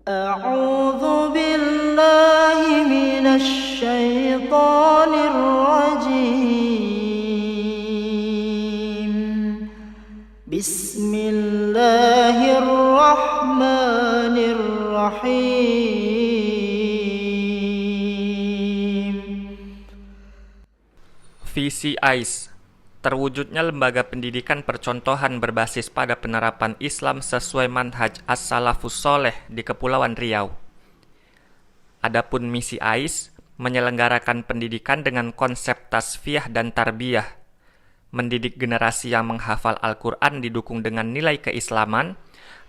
أعوذ بالله من الشيطان الرجيم بسم الله الرحمن الرحيم. Visi AIS, terwujudnya lembaga pendidikan percontohan berbasis pada penerapan Islam sesuai manhaj As-Salafus Sholeh di Kepulauan Riau. Adapun misi AIS, menyelenggarakan pendidikan dengan konsep tasfiyah dan tarbiyah, mendidik generasi yang menghafal Al-Quran didukung dengan nilai keislaman,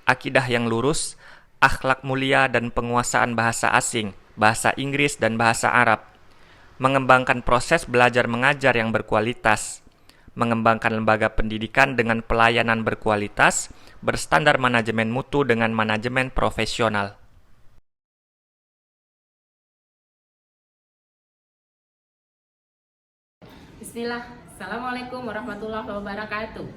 akidah yang lurus, akhlak mulia dan penguasaan bahasa asing, bahasa Inggris dan bahasa Arab, mengembangkan proses belajar mengajar yang berkualitas, mengembangkan lembaga pendidikan dengan pelayanan berkualitas, berstandar manajemen mutu dengan manajemen profesional. Bismillah, Assalamualaikum warahmatullahi wabarakatuh.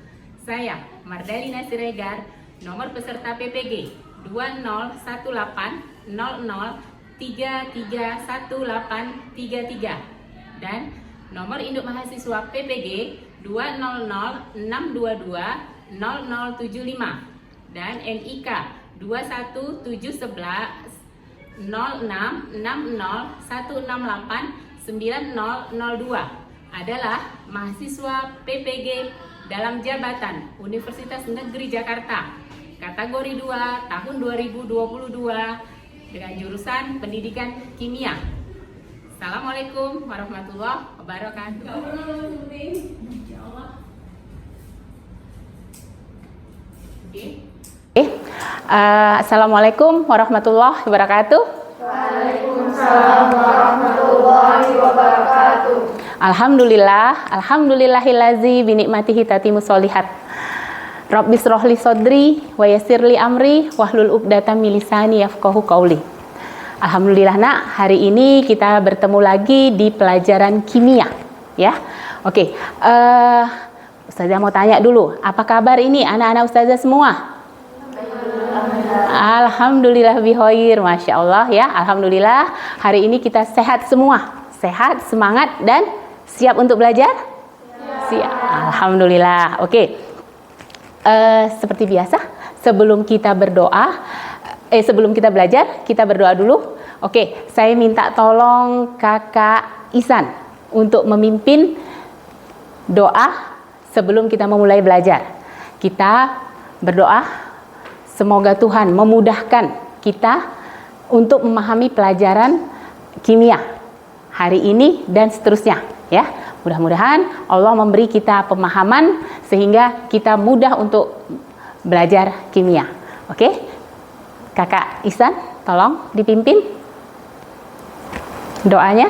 Saya Mardalina Siregar, nomor peserta PPG 200180033183 dan nomor induk mahasiswa PPG 20062200075 dan NIK 217110660168902 adalah mahasiswa PPG dalam jabatan Universitas Negeri Jakarta kategori 2 tahun 2022 dengan jurusan Pendidikan Kimia. Assalamualaikum warahmatullahi wabarakatuh. Assalamualaikum warahmatullahi wabarakatuh. Waalaikumsalam warahmatullahi wabarakatuh. Alhamdulillahillazi binikmatihi tatimus sholihat. Rabbis rohli sodri wa yassirli amri wahlul uqdatam min lisani yafqahu qauli. Alhamdulillah nak, hari ini kita bertemu lagi di pelajaran kimia, ya. Oke, Ustazah mau tanya dulu, apa kabar ini anak-anak Ustazah semua? Alhamdulillah bikhair, Masya Allah ya. Alhamdulillah hari ini kita sehat semua, sehat, semangat dan siap untuk belajar? Siap. Alhamdulillah. Oke. Seperti biasa, sebelum kita belajar, kita berdoa dulu. Oke, saya minta tolong Kakak Isan untuk memimpin doa sebelum kita memulai belajar. Kita berdoa, semoga Tuhan memudahkan kita untuk memahami pelajaran kimia hari ini dan seterusnya, ya. Mudah-mudahan Allah memberi kita pemahaman sehingga kita mudah untuk belajar kimia. Oke? Kakak Isan, tolong dipimpin doanya.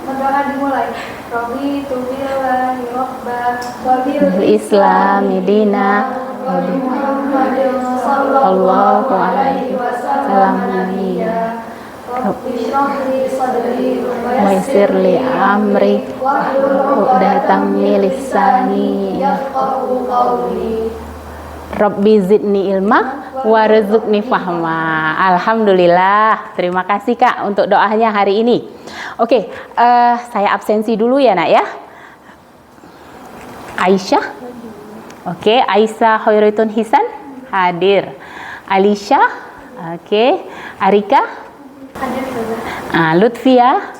Berdoa dimulai. Rabbi tubillahi rabbah wa bil Islami dina Muhammadin sallallahu alaihi wasallam nabiyya. Rabbi shrah li sadri wa yassirli amri wahlul uqdatam min lisani yafqahu qawli. Rabbi zidni ilma warzuqni fahma. Alhamdulillah. Terima kasih Kak untuk doanya hari ini. Oke, saya absensi dulu ya nak ya. Aisyah. Oke, Aisyah Khairatun Hisan hadir. Alisha. Oke, Arika. Hadir. Lutfia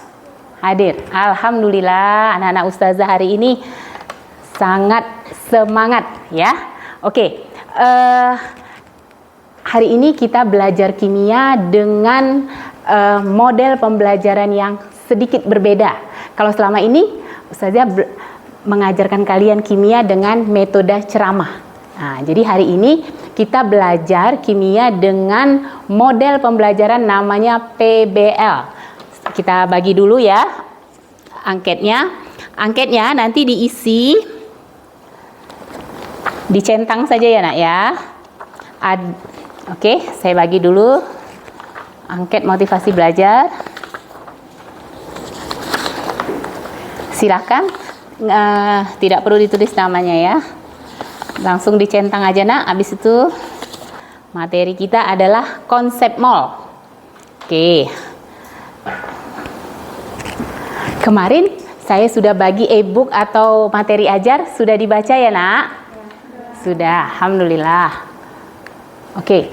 hadir. Alhamdulillah anak-anak ustazah hari ini sangat semangat ya. Oke. Hari ini kita belajar kimia dengan model pembelajaran yang sedikit berbeda. Kalau selama ini Ustazah mengajarkan kalian kimia dengan metode ceramah. Nah, jadi hari ini kita belajar kimia dengan model pembelajaran namanya PBL. Kita bagi dulu ya angketnya. Angketnya nanti diisi, dicentang saja ya nak ya. Oke, saya bagi dulu angket motivasi belajar. Silakan tidak perlu ditulis namanya ya. Langsung dicentang aja nak. Habis itu materi kita adalah konsep mall. Oke. Kemarin saya sudah bagi e-book atau materi ajar, sudah dibaca ya nak? Sudah, alhamdulillah. Oke.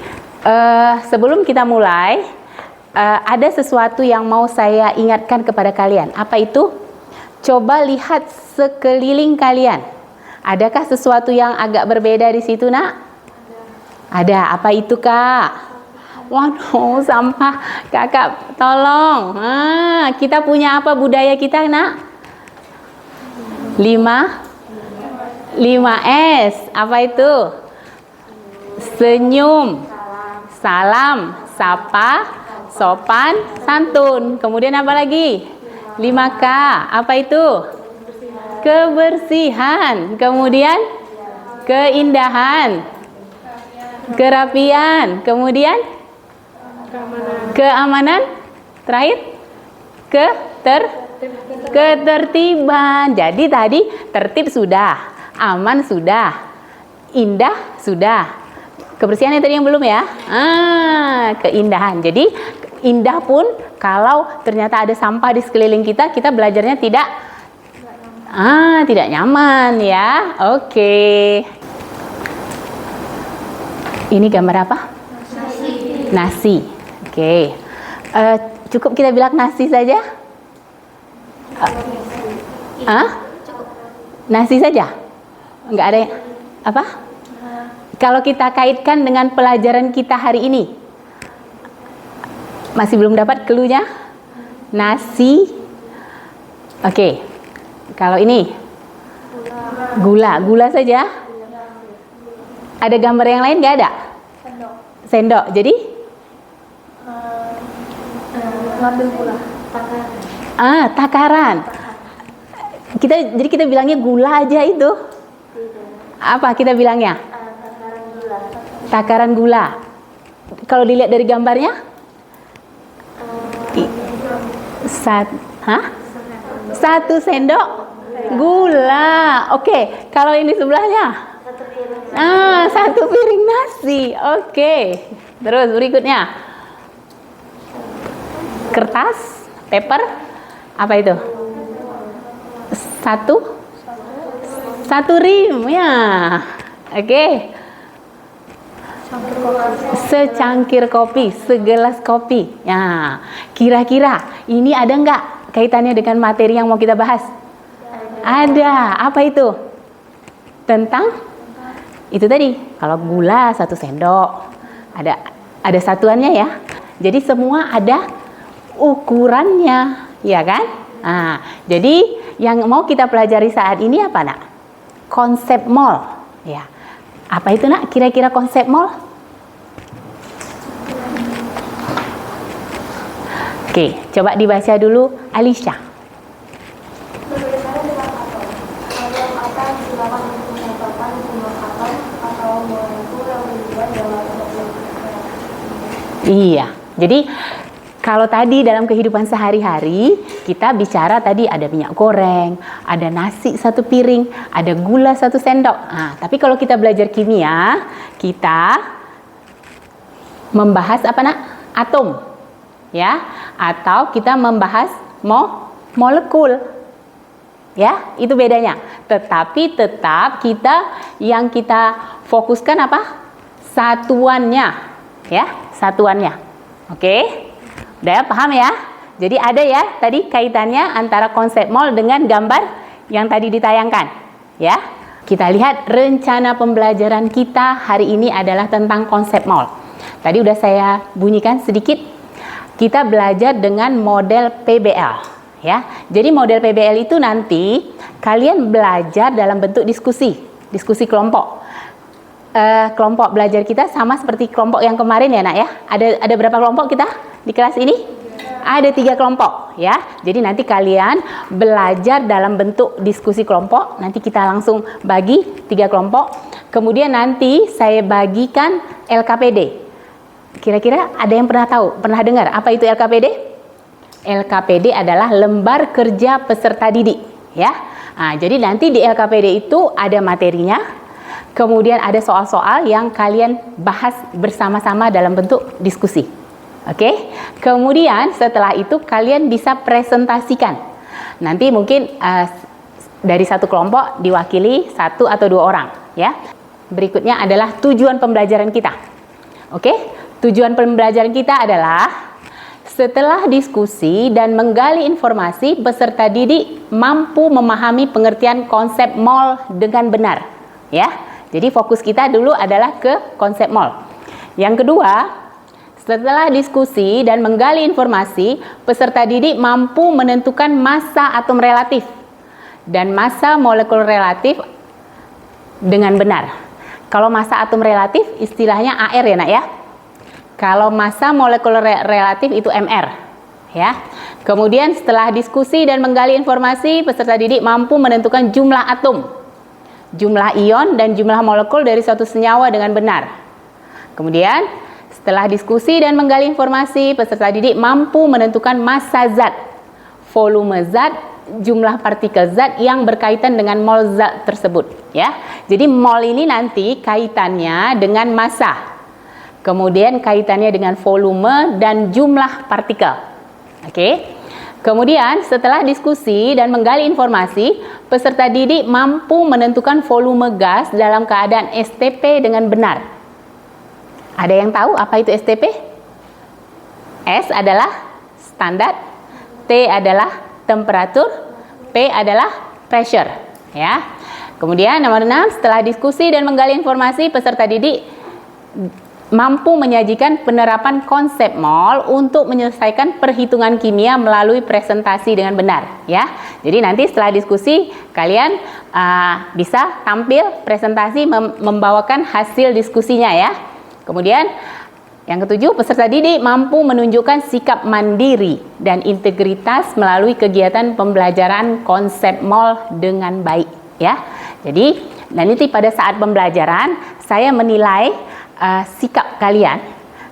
Sebelum kita mulai, ada sesuatu yang mau saya ingatkan kepada kalian. Apa itu? Coba lihat sekeliling kalian. Adakah sesuatu yang agak berbeda di situ nak? Ada. Apa itu kak? Waduh, sampah. Kakak, tolong. Kita punya apa budaya kita, nak? 5S. Apa itu? Senyum, salam, sapa, sopan, santun. Kemudian apa lagi? 5K. Apa itu? Kebersihan. Kemudian keindahan, kerapian. Kemudian keamanan, terakhir ketertiban. Jadi tadi tertib sudah, aman sudah, indah sudah. Kebersihan yang tadi yang belum ya? Keindahan. Jadi indah pun kalau ternyata ada sampah di sekeliling kita, kita belajarnya tidak nyaman ya. Oke. Ini gambar apa? Nasi. Oke, cukup kita bilang nasi saja? Nasi saja? Enggak ada apa? Kalau kita kaitkan dengan pelajaran kita hari ini, masih belum dapat clue-nya? Nasi. Oke, kalau ini gula saja? Ada gambar yang lain nggak ada? Sendok. Jadi? Ngambil gula, takaran. Jadi kita bilangnya gula aja itu. Apa kita bilangnya? Takaran gula. Kalau dilihat dari gambarnya? Satu sendok gula. Oke, kalau ini sebelahnya? Satu piring nasi. Oke. Terus berikutnya. Kertas, paper, apa itu? Satu rim ya. Oke. Secangkir kopi, segelas kopi. Ya. Kira-kira ini ada nggak kaitannya dengan materi yang mau kita bahas? Ada. Apa itu? Tentang itu tadi. Kalau gula 1 sendok, ada satuannya ya. Jadi semua ada ukurannya, ya kan? Jadi yang mau kita pelajari saat ini apa nak? Konsep mall, ya. Apa itu nak? Kira-kira konsep mall? Oke, coba dibaca dulu, Alicia. Iya, jadi kalau tadi dalam kehidupan sehari-hari kita bicara tadi ada minyak goreng, ada nasi 1 piring, ada gula 1 sendok. Tapi kalau kita belajar kimia, kita membahas apa nak? Atom, ya? Atau kita membahas molekul, ya? Itu bedanya. Tetapi tetap yang kita fokuskan apa? Satuannya, ya? Satuannya, oke? Udah paham ya? Jadi ada ya tadi kaitannya antara konsep mall dengan gambar yang tadi ditayangkan. Ya, kita lihat rencana pembelajaran kita hari ini adalah tentang konsep mall. Tadi udah saya bunyikan sedikit. Kita belajar dengan model PBL. Ya, jadi model PBL itu nanti kalian belajar dalam bentuk diskusi kelompok. Kelompok belajar kita sama seperti kelompok yang kemarin ya nak ya. Ada berapa kelompok kita di kelas ini? Ada 3 kelompok ya. Jadi nanti kalian belajar dalam bentuk diskusi kelompok. Nanti kita langsung bagi 3 kelompok. Kemudian nanti saya bagikan LKPD. Kira-kira ada yang pernah tahu? Pernah dengar apa itu LKPD? LKPD adalah lembar kerja peserta didik ya. Jadi nanti di LKPD itu ada materinya, kemudian ada soal-soal yang kalian bahas bersama-sama dalam bentuk diskusi. Oke? Kemudian setelah itu kalian bisa presentasikan. Nanti mungkin dari satu kelompok diwakili 1 atau 2 orang, ya. Berikutnya adalah tujuan pembelajaran kita. Oke? Tujuan pembelajaran kita adalah setelah diskusi dan menggali informasi, peserta didik mampu memahami pengertian konsep MOL dengan benar, ya. Jadi fokus kita dulu adalah ke konsep MOL. Yang kedua, setelah diskusi dan menggali informasi, peserta didik mampu menentukan massa atom relatif dan massa molekul relatif dengan benar. Kalau massa atom relatif istilahnya AR ya nak ya. Kalau massa molekul relatif itu MR ya. Kemudian setelah diskusi dan menggali informasi, peserta didik mampu menentukan jumlah atom, jumlah ion dan jumlah molekul dari suatu senyawa dengan benar. Kemudian setelah diskusi dan menggali informasi, peserta didik mampu menentukan massa zat, volume zat, jumlah partikel zat yang berkaitan dengan mol zat tersebut ya. Jadi mol ini nanti kaitannya dengan massa, kemudian kaitannya dengan volume dan jumlah partikel. Oke. Kemudian setelah diskusi dan menggali informasi, peserta didik mampu menentukan volume gas dalam keadaan STP dengan benar. Ada yang tahu apa itu STP? S adalah standar, T adalah temperatur, P adalah pressure ya. Kemudian nomor 6, setelah diskusi dan menggali informasi, peserta didik mampu menyajikan penerapan konsep MOL untuk menyelesaikan perhitungan kimia melalui presentasi dengan benar ya. Jadi nanti setelah diskusi kalian bisa tampil presentasi membawakan hasil diskusinya ya. Kemudian yang ketujuh, peserta didik mampu menunjukkan sikap mandiri dan integritas melalui kegiatan pembelajaran konsep MOL dengan baik ya. Jadi nanti pada saat pembelajaran saya menilai sikap kalian.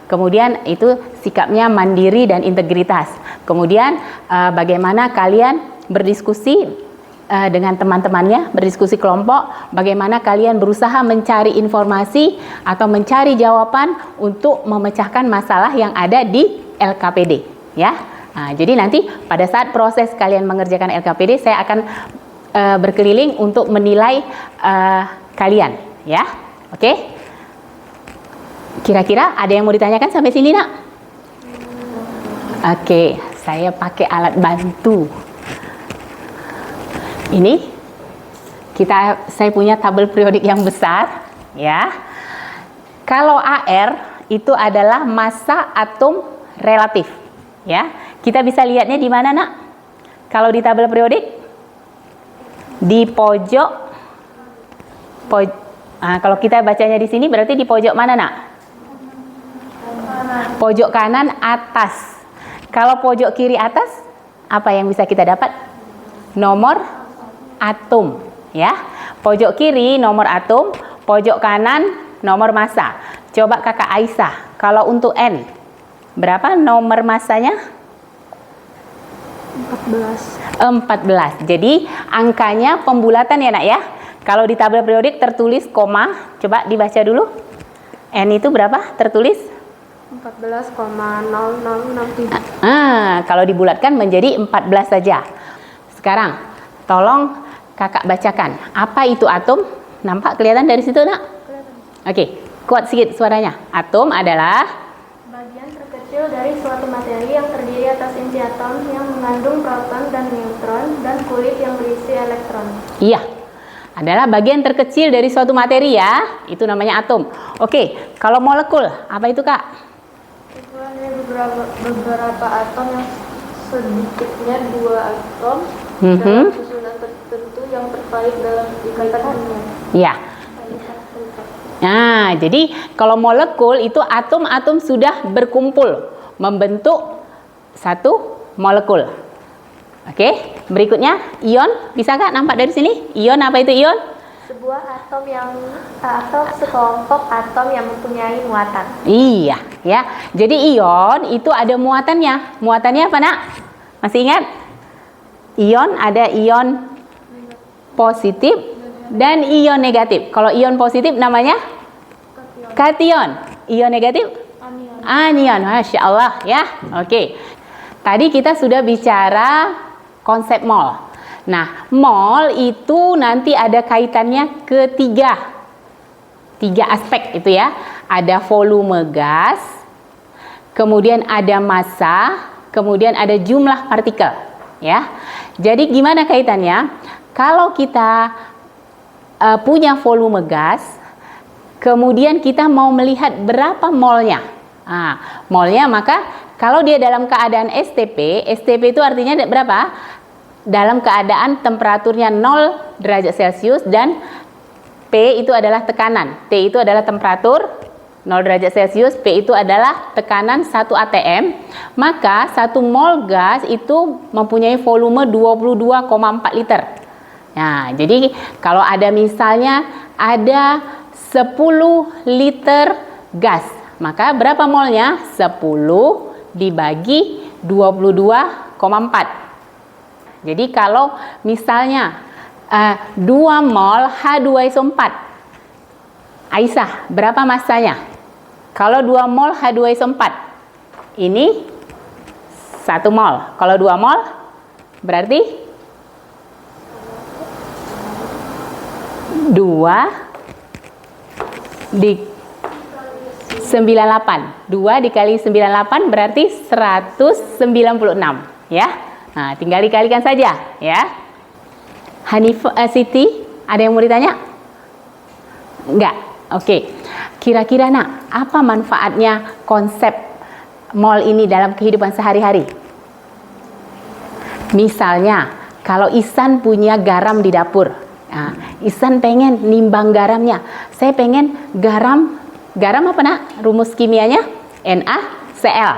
Kemudian itu sikapnya mandiri dan integritas. Kemudian bagaimana kalian berdiskusi dengan teman-temannya, berdiskusi kelompok, bagaimana kalian berusaha mencari informasi atau mencari jawaban untuk memecahkan masalah yang ada di LKPD ya. Jadi nanti pada saat proses kalian mengerjakan LKPD, saya akan berkeliling untuk menilai kalian ya. Oke. Kira-kira ada yang mau ditanyakan sampai sini nak? Oke, saya pakai alat bantu. Ini saya punya tabel periodik yang besar ya. Kalau AR itu adalah massa atom relatif ya. Kita bisa lihatnya di mana nak? Kalau di tabel periodik di pojok kalau kita bacanya di sini berarti di pojok mana nak? Pojok kanan atas. Kalau pojok kiri atas, apa yang bisa kita dapat? Nomor atom ya. Pojok kiri nomor atom, pojok kanan nomor massa. Coba kakak Aisyah, kalau untuk N berapa nomor massanya? 14. Jadi angkanya pembulatan ya nak ya. Kalau di tabel periodik tertulis koma, coba dibaca dulu. N itu berapa tertulis? 14,0063. Kalau dibulatkan menjadi 14 saja. Sekarang tolong kakak bacakan. Apa itu atom? Nampak kelihatan dari situ nak? Oke, kuat sedikit suaranya. Atom adalah Bagian terkecil dari suatu materi yang terdiri atas inti atom yang mengandung proton dan neutron dan kulit yang berisi elektron. Iya, adalah bagian terkecil dari suatu materi ya. Itu namanya atom. Oke, kalau molekul, apa itu kak? Itu ada beberapa atom yang sedikitnya 2 atom dalam susunan tertentu yang terkait dalam ikatan kimia. Iya. Nah, jadi kalau molekul itu atom-atom sudah berkumpul membentuk satu molekul. Oke, berikutnya ion, bisa nggak nampak dari sini? Ion apa itu ion? Sebuah atom atau sekelompok atom yang mempunyai muatan. Iya, ya. Jadi ion itu ada muatannya. Muatannya apa nak? Masih ingat? Ion ada ion positif dan ion negatif. Kalau ion positif namanya kation. Ion negatif anion. Masya Allah ya. Oke. Tadi kita sudah bicara konsep mol. Nah, mol itu nanti ada kaitannya tiga aspek itu ya. Ada volume gas, kemudian ada massa, kemudian ada jumlah partikel ya. Jadi gimana kaitannya? Kalau kita punya volume gas, kemudian kita mau melihat berapa molnya. Molnya maka kalau dia dalam keadaan STP, STP itu artinya berapa? Dalam keadaan temperaturnya 0 derajat Celcius dan P itu adalah tekanan, T itu adalah temperatur 0 derajat Celcius, P itu adalah tekanan 1 atm, maka 1 mol gas itu mempunyai volume 22,4 liter. Nah, jadi kalau ada misalnya ada 10 liter gas, maka berapa molnya? 10 dibagi 22,4. Jadi kalau misalnya 2 mol H2SO4, Aisyah, berapa massanya? Kalau 2 mol H2SO4, ini 1 mol. Kalau 2 mol, berarti 2 di 98. 2 dikali 98 berarti 196. Ya. Nah, tinggal dikalikan saja. Ya. Siti, ada yang mau ditanya? Enggak? Oke. Kira-kira nak, apa manfaatnya konsep mol ini dalam kehidupan sehari-hari? Misalnya, kalau Ihsan punya garam di dapur. Nah, Ihsan pengen nimbang garamnya. Saya pengen garam apa nak? Rumus kimianya NaCl.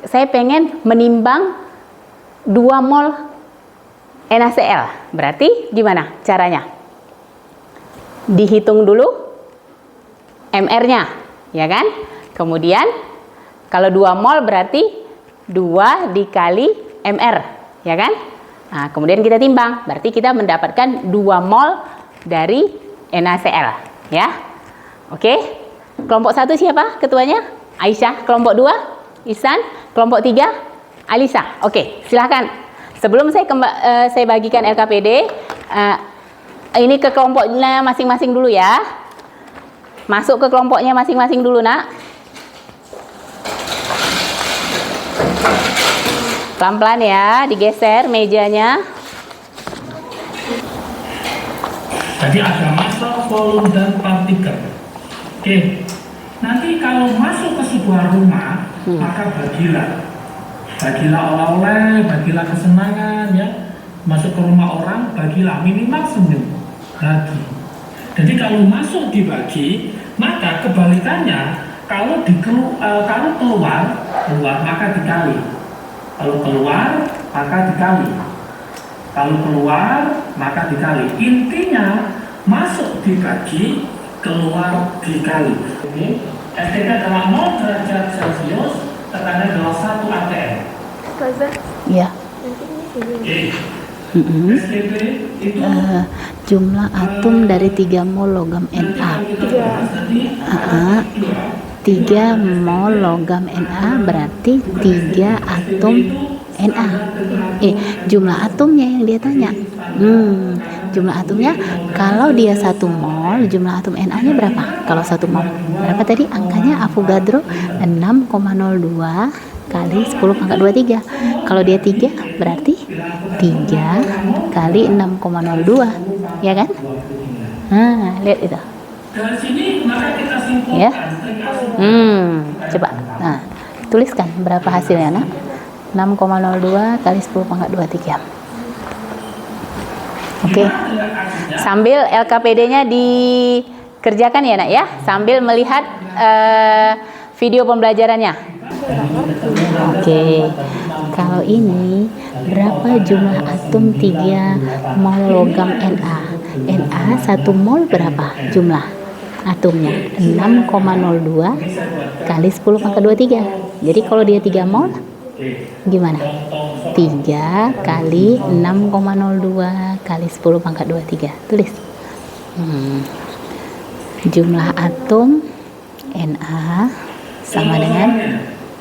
Saya pengen menimbang 2 mol NaCl. Berarti gimana caranya? Dihitung dulu MR-nya, ya kan? Kemudian kalau 2 mol berarti 2 dikali MR, ya kan? Nah, kemudian kita timbang, berarti kita mendapatkan 2 mol dari NaCl, ya. Oke. Kelompok 1 siapa ketuanya? Aisyah. Kelompok 2 Ihsan. Kelompok 3 Alisa. Oke, silahkan. Sebelum saya bagikan LKPD, ini ke kelompoknya masing-masing dulu ya. Masuk ke kelompoknya masing-masing dulu nak. Pelan-pelan ya, digeser mejanya. Jadi ada massa, volume, dan partikel. Oke, nanti kalau masuk ke sebuah rumah, maka bagilah oleh-oleh, bagilah kesenangan ya. Masuk ke rumah orang, bagilah minimal senyum, bagi. Jadi kalau masuk dibagi, maka kebalikannya kalau keluar maka dikali. Kalau keluar maka dikali. Kalau keluar maka dikali. Intinya masuk dibagi, keluar dikali. Ini STP adalah 0 derajat Celcius, tekanan adalah 1 atm. Ustazah, Ya. STP itu Jumlah atom dari 3 mol logam Na. 3 mol logam Na berarti 3 atom Na. Jumlah atomnya yang dia tanya. Jumlah atomnya kalau dia 1 mol, jumlah atom Na-nya berapa? Kalau 1 mol. Berapa tadi angkanya? Avogadro 6,02 kali 10⁻23. Kalau dia 3 berarti 3 kali 6,02, ya kan? Lihat itu. dari sini maka kita simpulkan. Ya. Coba. Nah, tuliskan berapa hasilnya, nak? 6,02 kali 10⁻23. Oke. Sambil LKPD-nya dikerjakan ya, nak ya, sambil melihat video pembelajarannya. Oke. Kalau ini berapa jumlah atom 3 mol logam Na? Na 1 mol berapa jumlah atomnya? 6,02 kali 10⁻23. Jadi kalau dia 3 mol gimana? 3 kali 6,02 kali 10 pangkat 23. Tulis. Jumlah atom Na sama dengan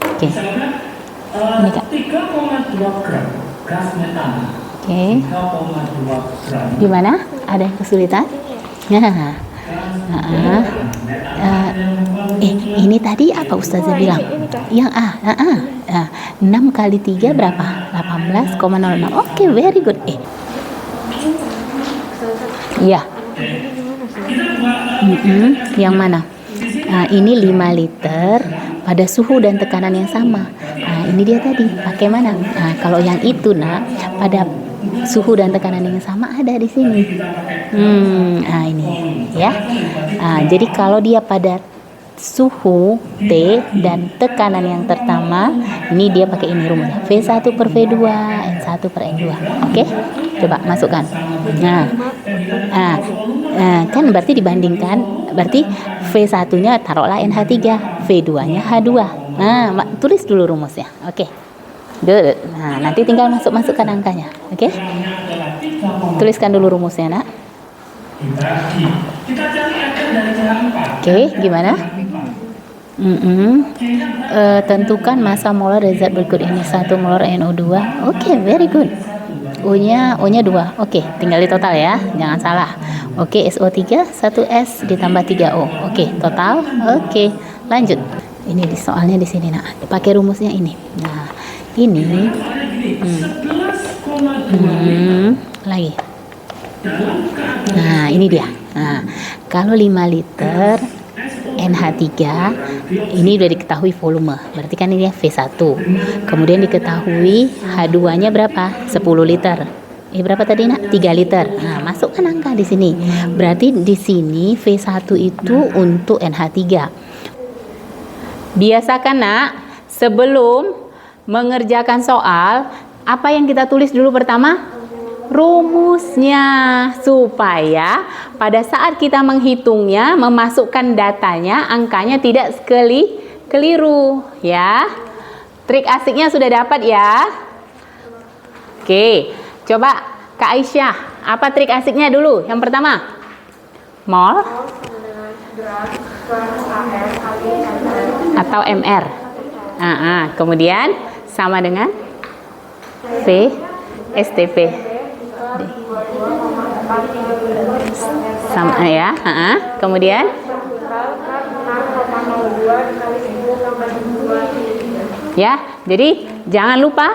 oke. Ini Kak. 3,2 gram gas metana. Oke. 3,2 gram. Gimana? Ada yang kesulitan? Nah. Ini tadi apa Ustazah bilang? Yang A. 6 kali 3 berapa? 18,06. Oke, very good. Iya. Yang mana? Ini 5 liter pada suhu dan tekanan yang sama. Ini dia tadi. Pakai mana? Kalau yang itu pada suhu dan tekanan yang sama ada di sini. Ini ya. Jadi kalau dia pada suhu T dan tekanan yang pertama, ini dia pakai ini rumusnya. V1 per V2, N1 per N2. Oke? Coba masukkan. Kan berarti dibandingkan, berarti V1-nya taruhlah NH3, V2-nya H2. Tulis dulu rumusnya. Oke. Good. Nanti tinggal masukkan angkanya. Oke? Tuliskan dulu rumusnya, Nak. Oke, gimana? Tentukan massa molar dari zat berikut ini. 1 molar NO2. Oke, very good. O-nya 2. Oke, tinggal di total ya. Jangan salah. Oke, SO3 1S ditambah 3O. Oke, total. Oke, lanjut. Ini soalnya di sini, Nak. Pakai rumusnya ini. Nah, ini lagi. Nah, ini dia. Kalau 5 liter NH3 ini udah diketahui volume, berarti kan ini V1. Kemudian diketahui H2-nya berapa? 10 liter. Berapa tadi, Nak? 3 liter. Masukkan angka di sini. Berarti di sini V1 itu untuk NH3. Biasakan, Nak, sebelum mengerjakan soal, apa yang kita tulis dulu pertama? Rumusnya, supaya pada saat kita menghitungnya, memasukkan datanya, angkanya tidak keliru ya. Trik asiknya sudah dapat ya. Oke, coba Kak Aisyah, apa trik asiknya dulu? Yang pertama, mol atau MR. Kemudian sama dengan V STP. Sama ya. Kemudian ya, jadi jangan lupa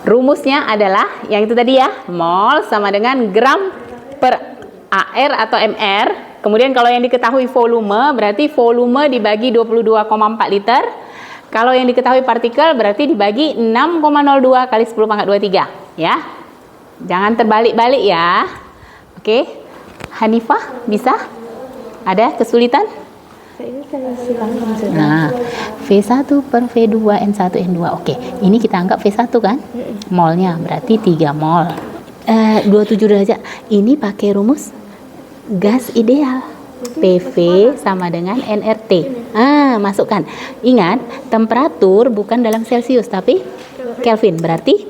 rumusnya adalah yang itu tadi ya, mol sama dengan gram per AR atau MR. Kemudian kalau yang diketahui volume, berarti volume dibagi 22,4 liter. Kalau yang diketahui partikel berarti dibagi 6,02 kali 10 pangkat 23 ya. Jangan terbalik-balik ya. Oke. Hanifah bisa? Ada kesulitan? V1 per V2 N1 N2. Oke, ini kita anggap V1 kan? Molnya berarti 3 mol. 27 derajat. Ini pakai rumus gas ideal. PV sama dengan nRT. Masukkan. Ingat, temperatur bukan dalam Celsius tapi Kelvin. Berarti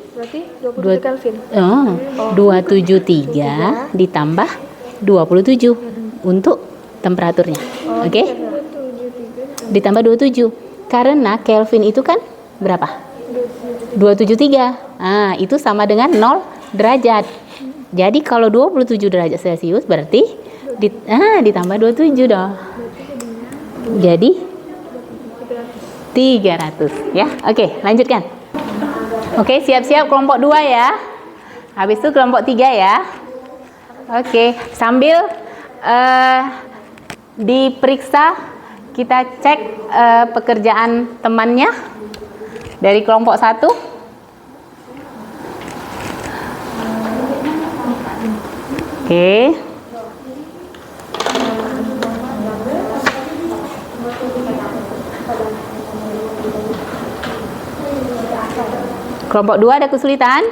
27 Kelvin. 273 ditambah 27 untuk temperaturnya. Oke? Ditambah 27. Karena Kelvin itu kan berapa? 273. Itu sama dengan 0 derajat. Jadi kalau 27 derajat Celcius berarti ditambah 27 dong. Jadi 300 ya. Oke, lanjutkan. Oke, siap-siap kelompok 2 ya. Habis itu kelompok 3 ya. Oke, sambil diperiksa, kita cek pekerjaan temannya dari kelompok 1. Oke. Kelompok 2 ada kesulitan?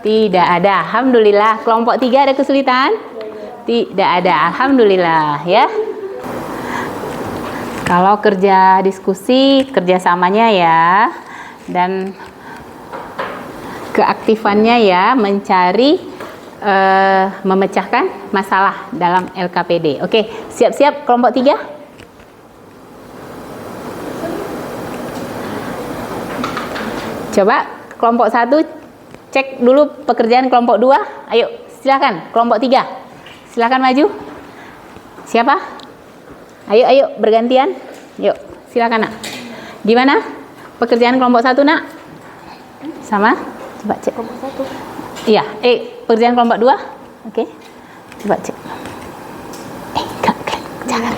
Tidak ada, alhamdulillah. Kelompok 3 ada kesulitan? Tidak ada, alhamdulillah ya. Kalau kerja diskusi, kerjasamanya ya. Dan keaktifannya ya, mencari memecahkan masalah dalam LKPD. Oke, siap-siap kelompok 3? Coba kelompok 1 cek dulu pekerjaan kelompok 2. Ayo, silakan kelompok 3. Silakan maju. Siapa? Ayo bergantian. Yuk, silakan nak. Gimana? Pekerjaan kelompok 1 nak? Sama? Coba cek kelompok 1. Iya, pekerjaan kelompok 2. Oke. Coba cek. Jangan.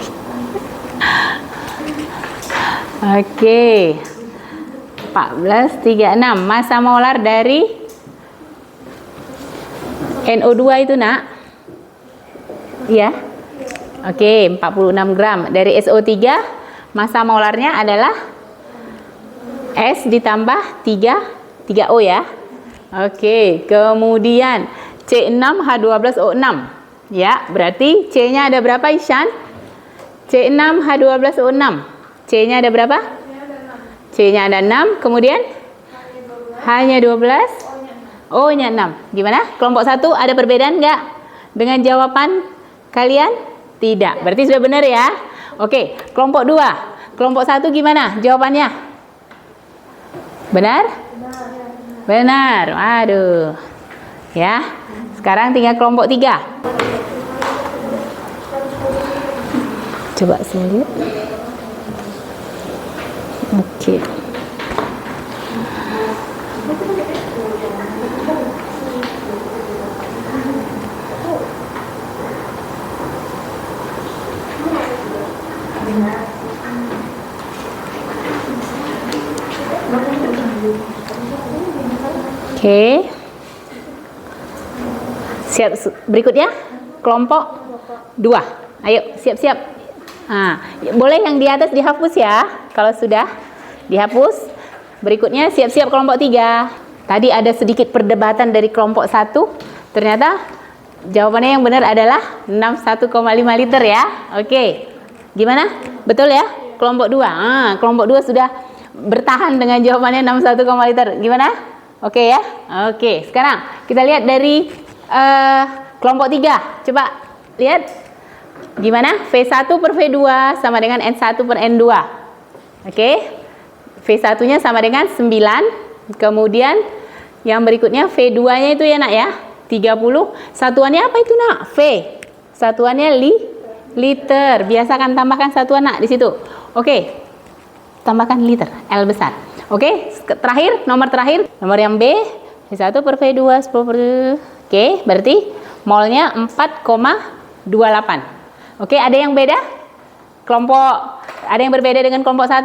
Oke. 1436. Massa molar dari NO2 itu nak? Iya. Oke, 46 gram. Dari SO3 massa molarnya adalah S ditambah 3O ya. Oke, kemudian C6H12O6. Ya, berarti C-nya ada berapa, Ishan? C6H12O6. C-nya ada berapa? C-nya ada 6, kemudian hanya 12, O-nya 6. Gimana? Kelompok 1 ada perbedaan nggak dengan jawaban kalian? Tidak, berarti sudah benar ya. Oke, kelompok 2. Kelompok 1 gimana jawabannya? Benar? Benar, waduh. Ya, sekarang tinggal kelompok 3. Coba saya lihat. Oke. Oke. Siap, berikutnya kelompok 2. Ayo, siap-siap. Nah, boleh yang di atas dihapus ya. Kalau sudah dihapus. Berikutnya siap-siap kelompok 3. Tadi ada sedikit perdebatan dari kelompok 1. Ternyata jawabannya yang benar adalah 61,5 liter ya. Oke. Gimana? Betul ya? Kelompok 2. Kelompok 2 sudah bertahan dengan jawabannya 61,5 liter. Gimana? Oke ya? Oke. Sekarang kita lihat dari kelompok 3. Coba lihat. Gimana? V1 per V2 sama dengan N1 per N2. Oke. V1-nya sama dengan 9. Kemudian yang berikutnya V2-nya itu ya nak ya. 30. Satuannya apa itu nak? V. Satuannya liter. Biasakan tambahkan satuan nak di situ. Oke. Tambahkan liter. L besar. Oke. Terakhir, nomor terakhir. Nomor yang B. V1 per V2 10 per... Oke. Berarti molnya 4,28. Oke, ada yang beda? Ada yang berbeda dengan kelompok 1?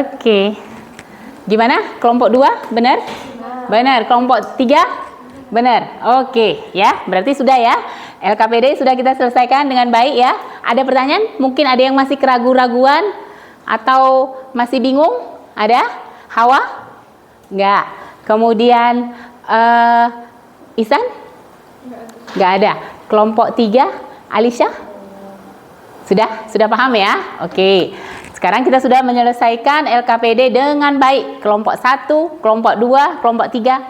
Oke. Gimana? Kelompok 2 benar? Benar. Kelompok 3 benar. Oke, ya. Berarti sudah ya. LKPD sudah kita selesaikan dengan baik ya. Ada pertanyaan? Mungkin ada yang masih keraguan-raguan atau masih bingung? Ada? Hawa? Enggak. Kemudian Ihsan? Nggak ada. Kelompok 3, Alisha? Sudah paham ya? Oke. Sekarang kita sudah menyelesaikan LKPD dengan baik. Kelompok 1, kelompok 2, kelompok 3.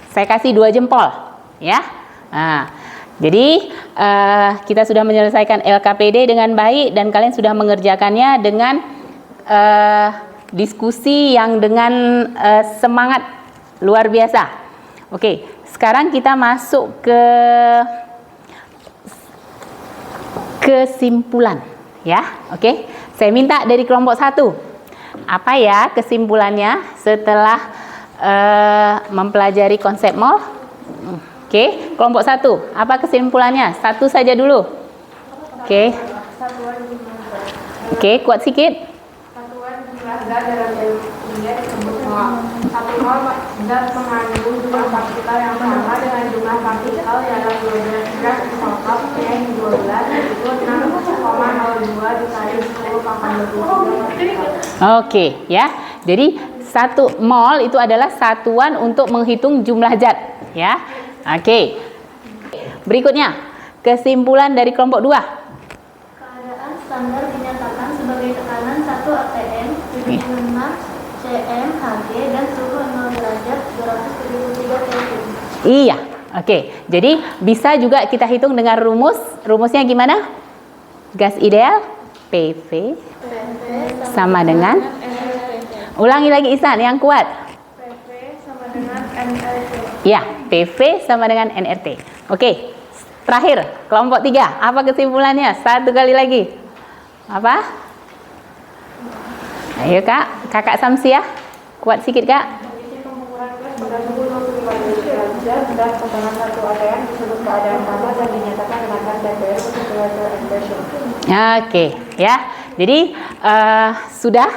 Saya kasih 2 jempol. Ya. Nah, jadi kita sudah menyelesaikan LKPD dengan baik dan kalian sudah mengerjakannya dengan diskusi yang dengan semangat luar biasa. Oke. Sekarang kita masuk ke kesimpulan ya. Oke. Saya minta dari kelompok 1. Apa ya kesimpulannya setelah mempelajari konsep mol? Oke, kelompok 1. Apa kesimpulannya? Satu saja dulu. Oke. Oke, kuat sikit. Satuan jumlah zat dalam ilmiah disebut mol. Satu mol zat mengandung jumlah partikel yang sama dengan jumlah partikel dalam 12 gram isotop N12 yaitu 6,02 dikali 10⁻². Oke, ya. Jadi 1 mol itu adalah satuan untuk menghitung jumlah zat, ya. Oke. Berikutnya, kesimpulan dari kelompok 2. Keadaan standar dinyatakan sebagai tekanan 1 atm 76 Iya, oke. Jadi bisa juga kita hitung dengan rumus. Rumusnya gimana? Gas ideal PV sama dengan, ulangi lagi Ihsan yang kuat. PV sama dengan nRT. Ya, PV sama dengan nRT. Oke. Terakhir, kelompok 3. Apa kesimpulannya? Satu kali lagi. Apa? Ayo Kak, Kakak Samsiah. Kuat sedikit Kak. Kondisi pengukuran gas pada suhu 25 derajat dan potongan satu ATM disebut keadaan sama dan dinyatakan dengan gas TPS sesuai expression. Oke, ya. Jadi sudah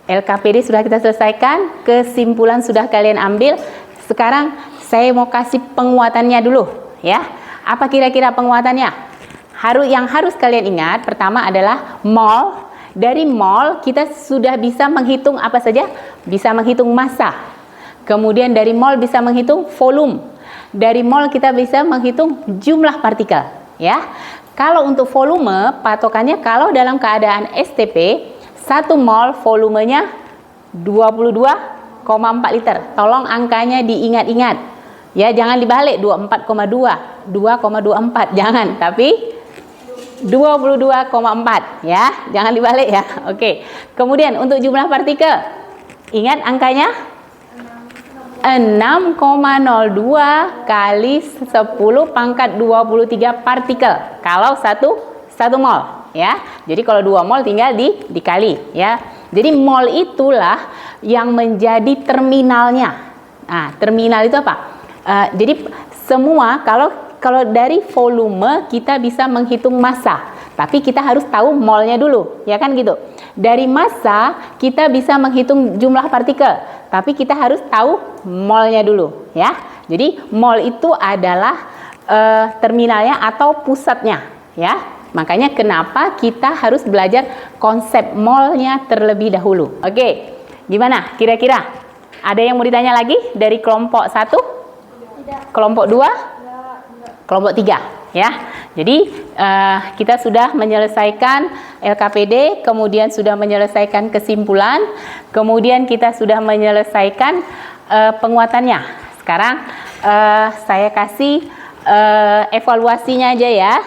LKPD sudah kita selesaikan, kesimpulan sudah kalian ambil. Sekarang saya mau kasih penguatannya dulu, ya. Apa kira-kira penguatannya? Yang harus kalian ingat pertama adalah mol. Dari mol kita sudah bisa menghitung apa saja? Bisa menghitung massa. Kemudian dari mol bisa menghitung volume. Dari mol kita bisa menghitung jumlah partikel, ya. Kalau untuk volume, patokannya kalau dalam keadaan STP, 1 mol volumenya 22,4 liter. Tolong angkanya diingat-ingat. Ya, jangan dibalik 24,2, 2,24, jangan, tapi 22,4 ya. Jangan dibalik ya. Oke. Kemudian untuk jumlah partikel, ingat angkanya 6,02 kali 10 pangkat 23 partikel kalau 1 mol ya. Jadi kalau 2 mol tinggal dikali ya. Jadi mol itulah yang menjadi terminalnya. Nah, terminal itu apa? Jadi semua kalau dari volume kita bisa menghitung massa, tapi kita harus tahu molnya dulu, ya kan gitu. Dari massa kita bisa menghitung jumlah partikel, tapi kita harus tahu molnya dulu, ya. Jadi mol itu adalah terminalnya atau pusatnya, ya. Makanya kenapa kita harus belajar konsep molnya terlebih dahulu. Oke, gimana? Kira-kira ada yang mau ditanya lagi dari kelompok 1? Kelompok 2? Kelompok 3 ya. Jadi kita sudah menyelesaikan LKPD, kemudian sudah menyelesaikan kesimpulan, kemudian kita sudah menyelesaikan penguatannya. Sekarang saya kasih evaluasinya aja ya.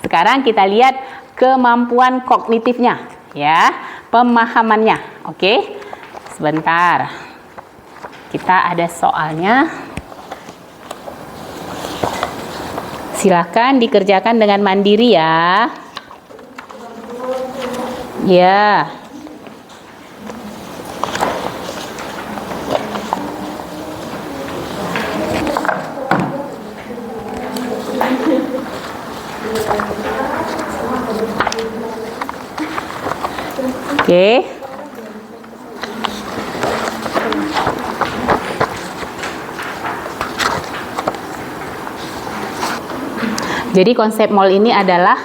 Sekarang kita lihat kemampuan kognitifnya ya, pemahamannya. Oke. Sebentar. Kita ada soalnya. Silakan dikerjakan dengan mandiri ya. Ya. Oke. Jadi konsep mol ini adalah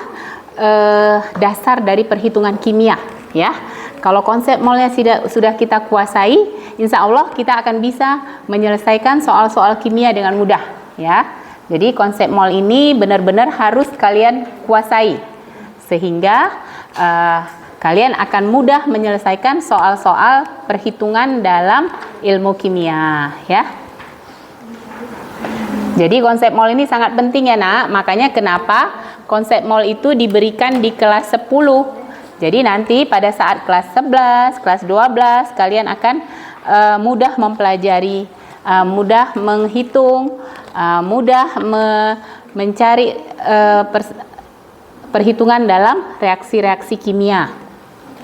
dasar dari perhitungan kimia, ya. Kalau konsep molnya sudah kita kuasai, insya Allah kita akan bisa menyelesaikan soal-soal kimia dengan mudah, ya. Jadi konsep mol ini benar-benar harus kalian kuasai, sehingga kalian akan mudah menyelesaikan soal-soal perhitungan dalam ilmu kimia, ya. Jadi konsep mol ini sangat penting ya nak, makanya kenapa konsep mol itu diberikan di kelas 10. Jadi nanti pada saat kelas 11, kelas 12 kalian akan mudah mempelajari, mudah menghitung, mudah mencari perhitungan dalam reaksi-reaksi kimia.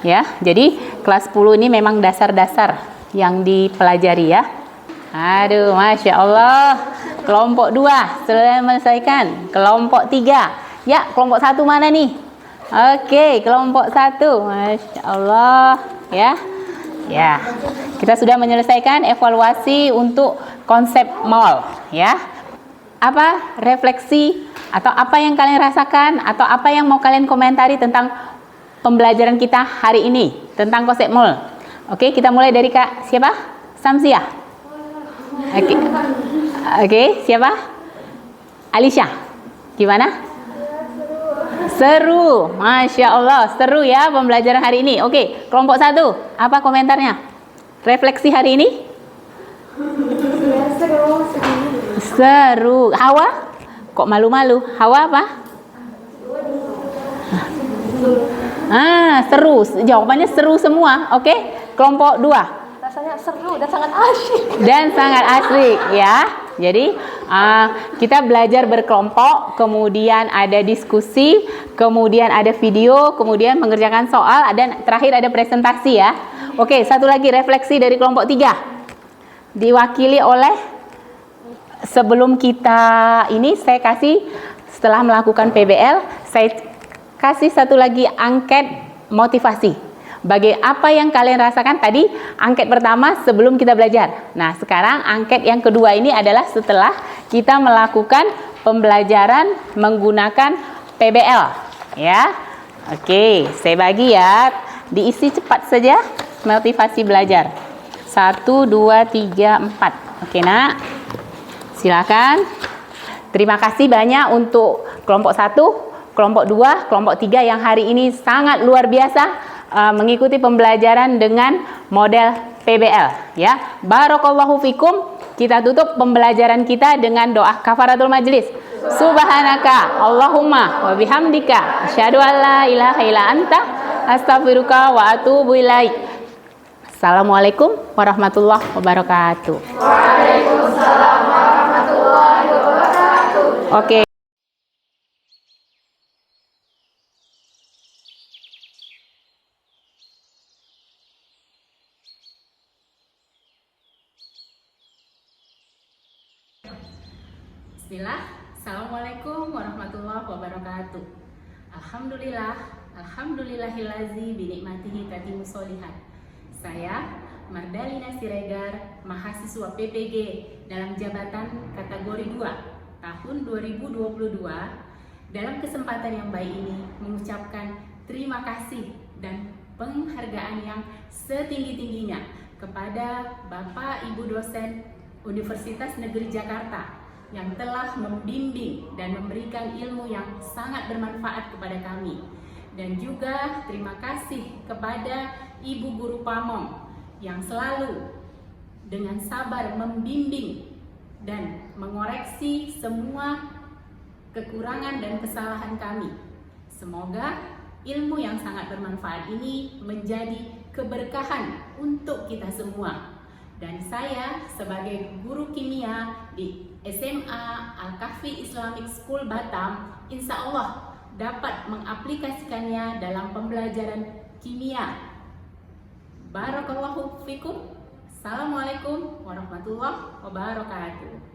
Ya, jadi kelas 10 ini memang dasar-dasar yang dipelajari ya. Aduh, Masya Allah. Kelompok 2 sudah menyelesaikan. Kelompok 3. Ya, kelompok 1 mana nih? Oke, kelompok 1. Masya Allah. Ya. Ya. Kita sudah menyelesaikan evaluasi untuk konsep mol. Ya. Apa refleksi atau apa yang kalian rasakan atau apa yang mau kalian komentari tentang pembelajaran kita hari ini tentang konsep mol? Oke, kita mulai dari Kak siapa? Samsiah. Oke. Oke, siapa? Alisha. Gimana? Seru. Masya Allah, seru ya pembelajaran hari ini. Oke, kelompok 1. Apa komentarnya? Refleksi hari ini? Seru. Hawa? Kok malu-malu? Hawa apa? Seru. Jawabannya seru semua. Oke? Kelompok 2. Rasanya seru dan sangat asyik. Dan sangat asik ya. Jadi kita belajar berkelompok, kemudian ada diskusi, kemudian ada video, kemudian mengerjakan soal, dan terakhir ada presentasi ya. Oke, satu lagi refleksi dari kelompok 3. Diwakili oleh, sebelum kita ini saya kasih, setelah melakukan PBL, saya kasih satu lagi angket motivasi. Bagi apa yang kalian rasakan tadi, angket pertama sebelum kita belajar. Nah, sekarang angket yang kedua ini adalah setelah kita melakukan pembelajaran menggunakan PBL. Ya, oke, saya bagi ya. Diisi cepat saja motivasi belajar. 1, 2, 3, 4. Oke, nak. Silakan. Terima kasih banyak untuk kelompok 1, kelompok 2, kelompok 3 yang hari ini sangat luar biasa mengikuti pembelajaran dengan model PBL ya. Barakallahu fikum. Kita tutup pembelajaran kita dengan doa kafaratul majlis. Subhanaka Allahumma wa bihamdika asyhadu an la ilaha illa anta astaghfiruka wa atubu ilaik. Assalamualaikum warahmatullahi wabarakatuh. Waalaikumsalam warahmatullahi wabarakatuh. Oke. Bismillah, Assalamualaikum warahmatullahi wabarakatuh. Alhamdulillahillazi binikmatihi tatimu sholihat. Saya Mardalina Siregar, mahasiswa PPG dalam jabatan kategori 2 tahun 2022. Dalam kesempatan yang baik ini mengucapkan terima kasih dan penghargaan yang setinggi-tingginya kepada Bapak Ibu dosen Universitas Negeri Jakarta yang telah membimbing dan memberikan ilmu yang sangat bermanfaat kepada kami. Dan juga terima kasih kepada Ibu Guru Pamong yang selalu dengan sabar membimbing dan mengoreksi semua kekurangan dan kesalahan kami. Semoga ilmu yang sangat bermanfaat ini menjadi keberkahan untuk kita semua. Dan saya sebagai guru kimia di SMA Al-Kahfi Islamic School Batam, insya Allah dapat mengaplikasikannya dalam pembelajaran kimia. Barakallahu fikum. Assalamualaikum warahmatullahi wabarakatuh.